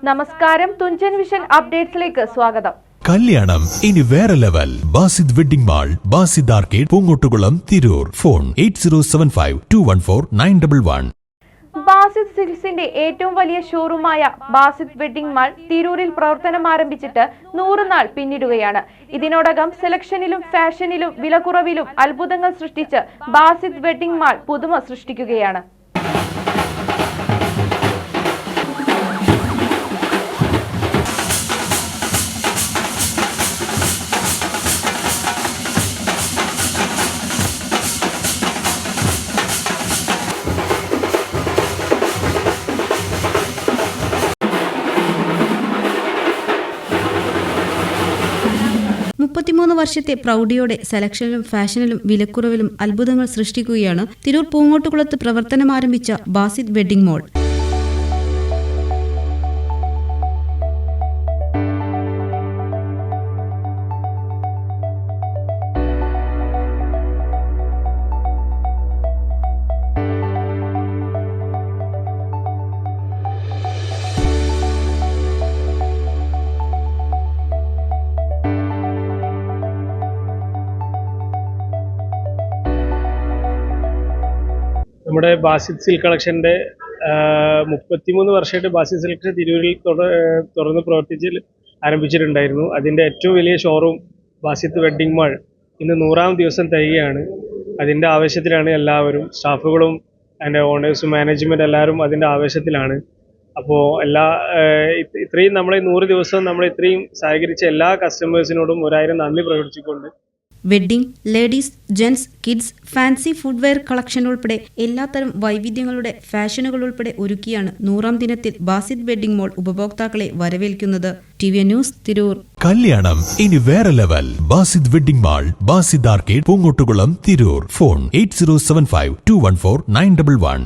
നമസ്കാരം, തുഞ്ചൻ വിഷൻ അപ്ഡേറ്റ്സിലേക്ക് സ്വാഗതം. കല്യാണം ഇനി വേറെ level. Basid wedding mall, Basid arcade, Poongottukulam, Tirur. Phone 8075214911. Basid സിൽക്സിന്റെ ഏറ്റവും വലിയ ഷോറൂമായ ബാസിദ് വെഡിംഗ് മാൾ തിരൂരിൽ പ്രവർത്തനം ആരംഭിച്ചിട്ട് 100 നാൾ പിന്നിടുകയാണ്. ഇതിനോടകം സെലക്ഷനിലും ഫാഷനിലും വിലക്കുറവിലും അത്ഭുതങ്ങൾ സൃഷ്ടിച്ച് ബാസിദ് വെഡിംഗ് മാൾ പുതുമ സൃഷ്ടിക്കുകയാണ്. വർഷത്തെ പ്രൗഢിയോടെ സെലക്ഷനിലും ഫാഷനിലും വിലക്കുറവിലും അത്ഭുതങ്ങൾ സൃഷ്ടിക്കുകയാണ് തിരൂർ പൂങ്ങോട്ടുകുളത്ത് പ്രവർത്തനം ആരംഭിച്ച ബാസിദ് വെഡിംഗ് മാൾ. നമ്മുടെ ബാസിദ് സിൽക്ക് കളക്ഷൻ്റെ 33 വർഷമായിട്ട് ബാസിദ് സിൽക്ക് തിരൂരിൽ തുറന്ന് ആരംഭിച്ചിട്ടുണ്ടായിരുന്നു. അതിൻ്റെ ഏറ്റവും വലിയ ഷോറൂം ബാസിദ് വെഡിംഗ് മാൾ ഇന്ന് 100ാം ദിവസം തികയാണ്. അതിൻ്റെ ആവേശത്തിലാണ് എല്ലാവരും, സ്റ്റാഫുകളും അതിൻ്റെ ഓണേഴ്സും മാനേജ്മെൻറ്റ് എല്ലാവരും അതിൻ്റെ ആവേശത്തിലാണ്. അപ്പോൾ ഇത്രയും നമ്മളെ 100 ദിവസം നമ്മൾ ഇത്രയും സഹകരിച്ച എല്ലാ കസ്റ്റമേഴ്സിനോടും 1000 നന്ദി പ്രകടിപ്പിച്ചുകൊണ്ട് wedding, ladies, gents, kids, fancy footwear collection ഉൾപ്പെടെ എല്ലാത്തരം വൈവിധ്യങ്ങളുടെ ഫാഷനുകൾ ഉൾപ്പെടെ ഒരുക്കിയാണ് 100ാം ദിനത്തിൽ ബാസിദ് വെഡിംഗ് മാൾ ഉപഭോക്താക്കളെ വരവേൽക്കുന്നത്. TVN news, Tirur. കല്യാണം ഇനി വേറെ level. Basid wedding mall, Basid arcade, Poongottukulam, Tirur. Phone 8075214911.